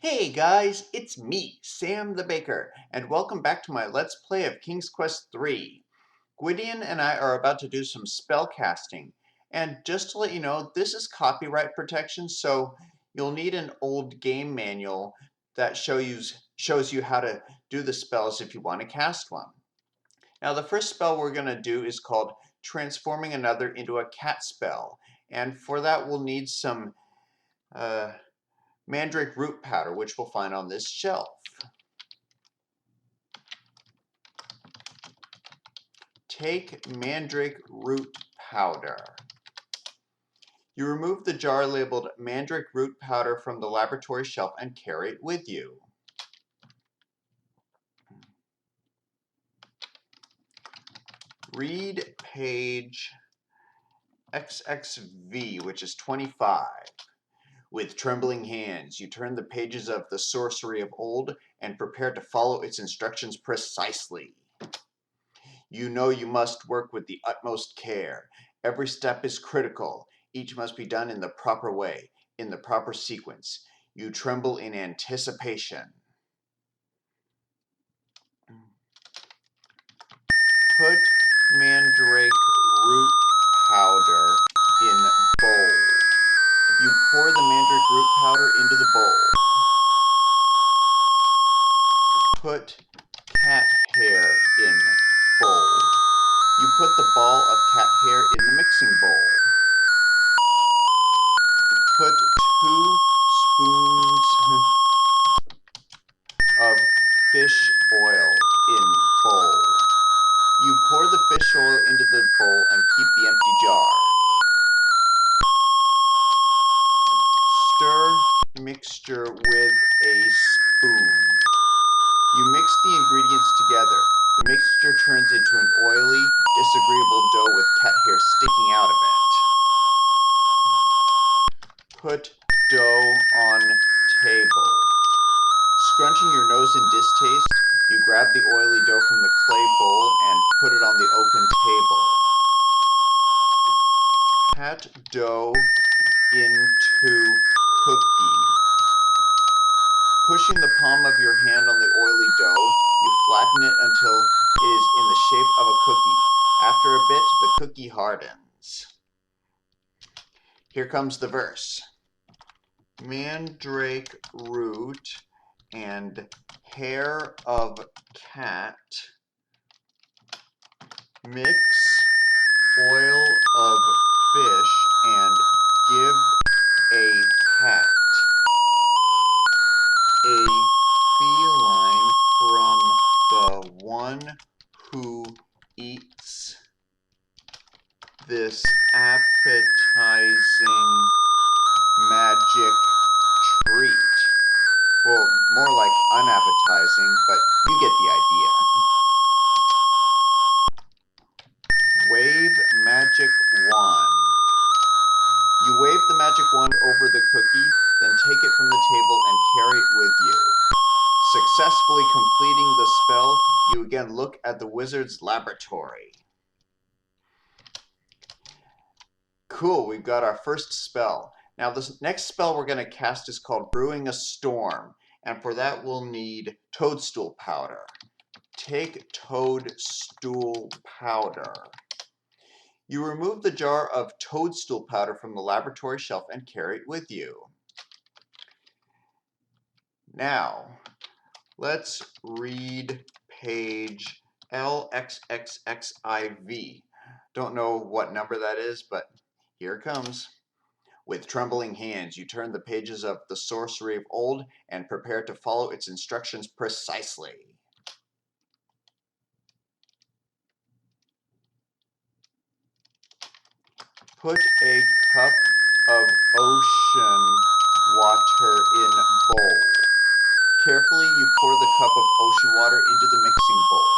Hey guys, it's me, Sam the Baker, and welcome back to my Let's Play of King's Quest III. Gwydion and I are about to do some spell casting, and just to let you know, this is copyright protection, so you'll need an old game manual that shows you how to do the spells if you want to cast one. Now the first spell we're going to do is called Transforming Another into a Cat spell, and for that we'll need some mandrake root powder, which we'll find on this shelf. Take mandrake root powder. You remove the jar labeled mandrake root powder from the laboratory shelf and carry it with you. Read page XXV, which is 25. With trembling hands, you turn the pages of the sorcery of old and prepare to follow its instructions precisely. You know you must work with the utmost care. Every step is critical. Each must be done in the proper way, in the proper sequence. You tremble in anticipation. Put mandrake root powder in bowl. You pour the mandrake root powder into the bowl. Put cat hair in bowl. You put the ball of cat hair in the mixing bowl. Put 2 spoons of fish oil in bowl. You pour the fish oil into the bowl and keep the empty jar. Stir mixture with a spoon. You mix the ingredients together. The mixture turns into an oily, disagreeable dough with cat hair sticking out of it. Put dough on table. Scrunching your nose in distaste, you grab the oily dough from the clay bowl and put it on the oaken table. Pat dough into cookie. Pushing the palm of your hand on the oily dough, you flatten it until it is in the shape of a cookie. After a bit, the cookie hardens. Here comes the verse. Mandrake root and hair of cat, mix oil of fish and give a hat. A feline from the one who eats this appetizing magic treat. Well, more like unappetizing, but you get the idea. Wave magic wand. You wave the magic wand over the cookie, then take it from the table and carry it with you. Successfully completing the spell, you again look at the wizard's laboratory. Cool, we've got our first spell. Now this next spell we're going to cast is called Brewing a Storm, and for that we'll need toadstool powder. Take toadstool powder. You remove the jar of toadstool powder from the laboratory shelf and carry it with you. Now, let's read page LXXXIV. Don't know what number that is, but here it comes. With trembling hands, you turn the pages of the sorcery of old and prepare to follow its instructions precisely. Put a cup of ocean water in bowl. Carefully, you pour the cup of ocean water into the mixing bowl.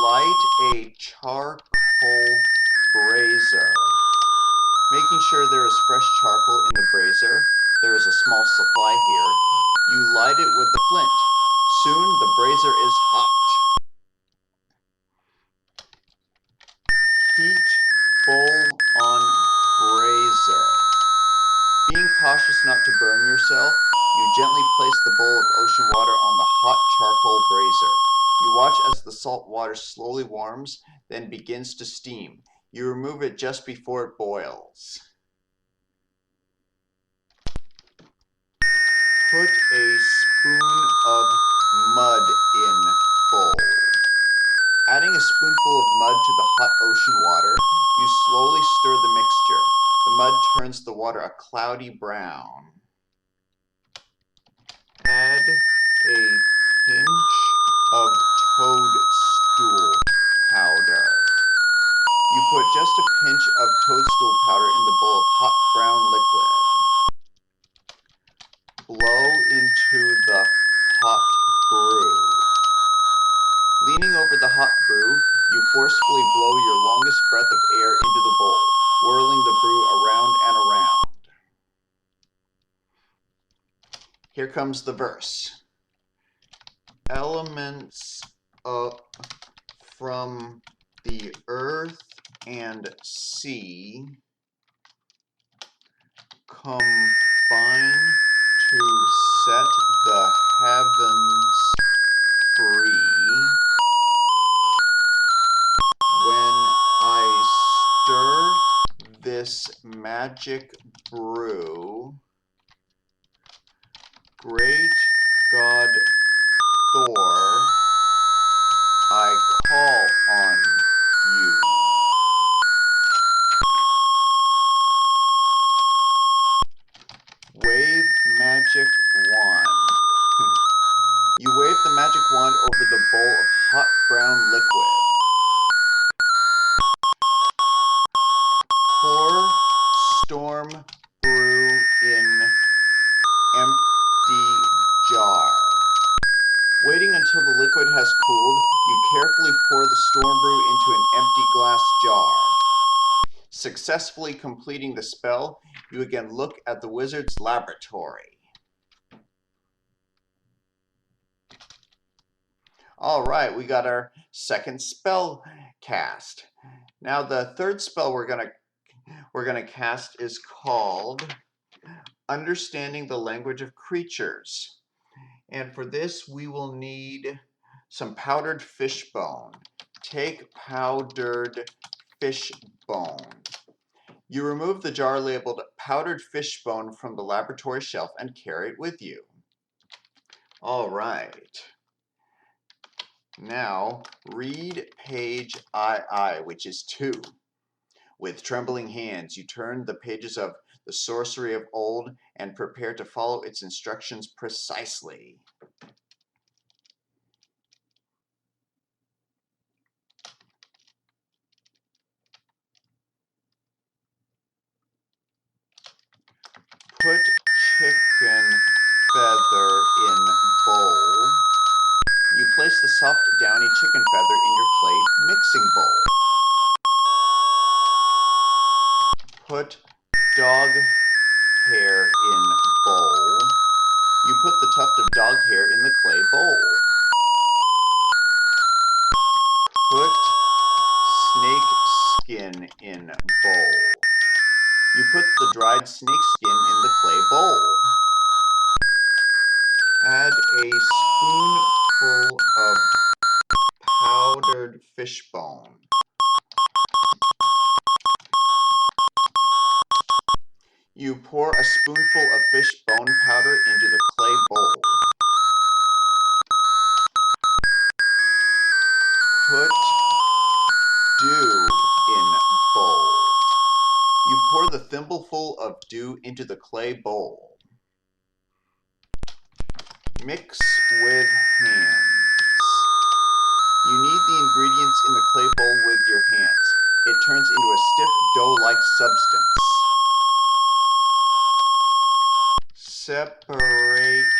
Light a charcoal brazier. Making sure there is fresh charcoal in the brazier. There is a small supply here. You light it with the flint. Soon the brazier is hot. Heat bowl on brazier. Being cautious not to burn yourself, you gently place the bowl of ocean water on the hot charcoal brazier. You watch as the salt water slowly warms, then begins to steam. You remove it just before it boils. Put a spoon of mud in bowl. Adding a spoonful of mud to the hot ocean water, you slowly stir the mixture. The mud turns the water a cloudy brown. Add a pinch of toadstool powder. You put just a pinch of toadstool powder in the bowl of hot brown liquid. Blow into the hot brew. Leaning over the hot brew, you forcefully blow your longest breath of air into the bowl, whirling the brew around and around. Here comes the verse. Elements from the earth and sea combine to set the heavens free. When I stir this magic brew, great God Thor, I call on you. Wave magic wand. You wave the magic wand over the bowl of hot brown liquid. Pour storm brew in empty jar. Waiting until the liquid has cooled, you carefully pour the storm brew into an empty glass jar. Successfully completing the spell, you again look at the wizard's laboratory. All right, we got our second spell cast. Now the third spell we're gonna cast is called Understanding the Language of Creatures. And for this, we will need some powdered fish bone. Take powdered fish bone. You remove the jar labeled powdered fish bone from the laboratory shelf and carry it with you. All right. Now, read page II, which is 2. With trembling hands, you turn the pages of The Sorcery of Old and prepare to follow its instructions precisely. Put chicken feather in bowl. You place the soft, downy chicken feather in your clay mixing bowl. Put dog hair in bowl. You put the tuft of dog hair in the clay bowl. Put snake skin in bowl. You put the dried snake skin in the clay bowl. Add a spoonful of powdered fish bone. You pour a spoonful of fish bone powder into the clay bowl. Put dew in bowl. You pour the thimbleful of dew into the clay bowl. Mix with hands. You knead the ingredients in the clay bowl with your hands. It turns into a stiff dough-like substance. Separate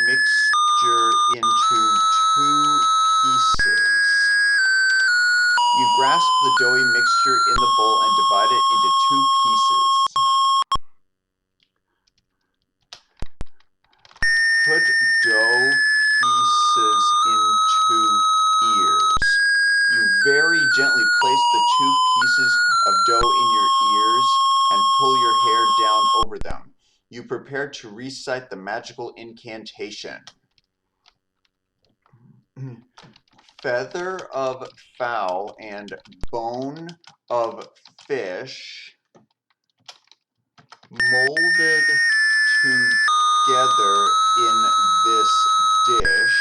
mixture into 2 pieces. You grasp the doughy mixture in the bowl and divide it into 2 pieces. Put dough pieces into ears. You very gently place the 2 pieces of dough in your ears and pull your hair down over them. You prepare to recite the magical incantation. Feather of fowl and bone of fish molded together in this dish.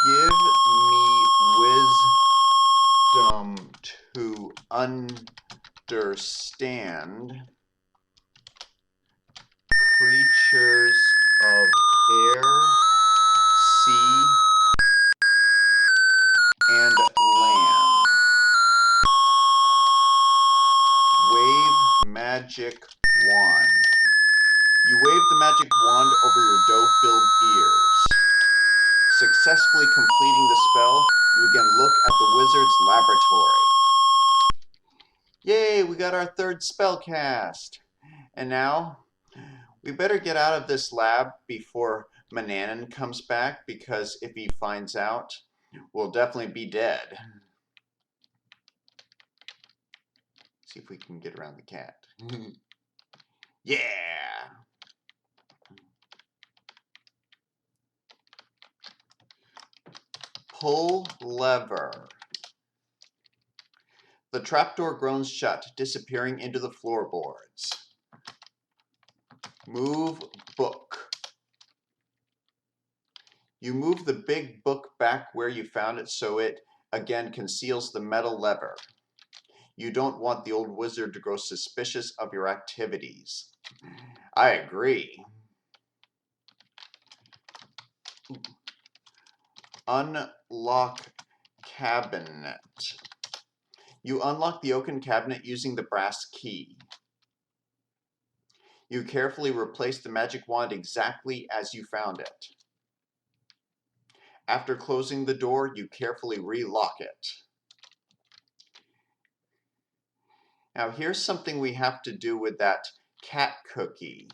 Give me wisdom to understand creatures of air, sea, and land. Wave magic wand. You wave the magic wand over your dough-filled ears. Successfully completing the spell, you again look at the wizard's laboratory. Yay, we got our third spell cast. And now, we better get out of this lab before Manannan comes back, because if he finds out, we'll definitely be dead. See if we can get around the cat. Yeah! Pull lever. The trapdoor groans shut, disappearing into the floorboards. Move book. You move the big book back where you found it so it again conceals the metal lever. You don't want the old wizard to grow suspicious of your activities. I agree. Unlock cabinet. You unlock the oaken cabinet using the brass key. You carefully replace the magic wand exactly as you found it. After closing the door, you carefully relock it. Now here's something we have to do with that cat cookie.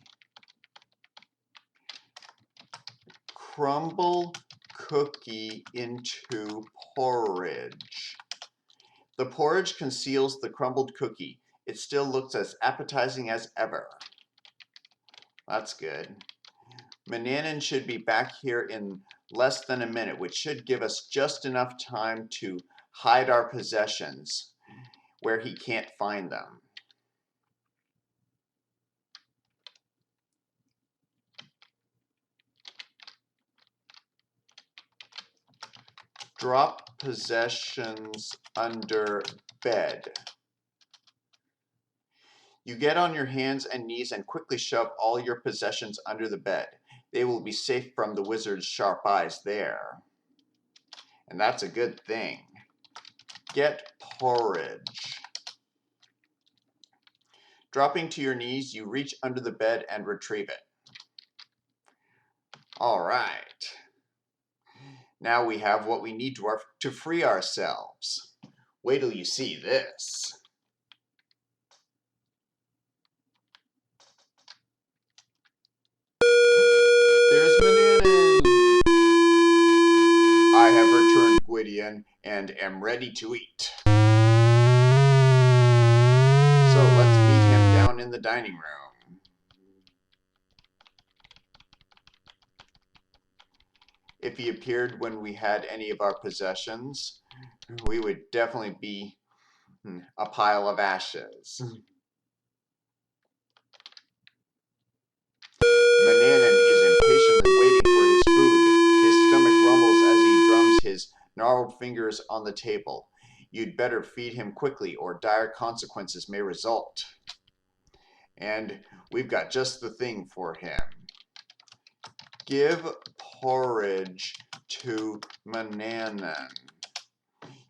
Crumble cookie into porridge. The porridge conceals the crumbled cookie. It still looks as appetizing as ever. That's good. Manannan should be back here in less than a minute, which should give us just enough time to hide our possessions where he can't find them. Drop possessions under bed. You get on your hands and knees and quickly shove all your possessions under the bed. They will be safe from the wizard's sharp eyes there. And that's a good thing. Get porridge. Dropping to your knees, you reach under the bed and retrieve it. All right. Now we have what we need to free ourselves. Wait till you see this. There's Manannan. I have returned, Gwydion, and am ready to eat. So let's meet him down in the dining room. If he appeared when we had any of our possessions, we would definitely be a pile of ashes. Manannan is impatiently waiting for his food. His stomach rumbles as he drums his gnarled fingers on the table. You'd better feed him quickly, or dire consequences may result. And we've got just the thing for him. Give porridge to Manannan.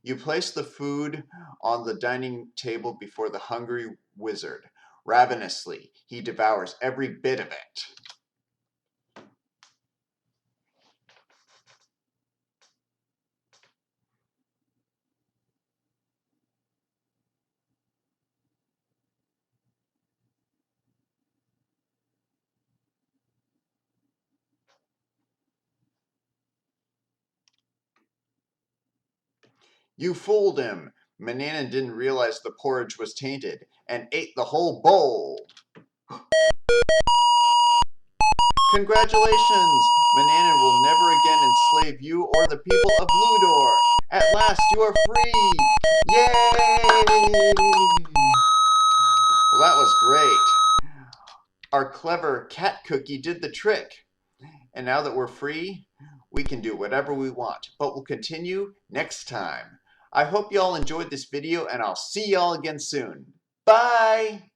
You place the food on the dining table before the hungry wizard. Ravenously, he devours every bit of it. You fooled him. Manannan didn't realize the porridge was tainted and ate the whole bowl. Congratulations! Manannan will never again enslave you or the people of Ludor. At last you are free! Yay! Well, that was great. Our clever cat cookie did the trick. And now that we're free, we can do whatever we want. But we'll continue next time. I hope y'all enjoyed this video, and I'll see y'all again soon. Bye!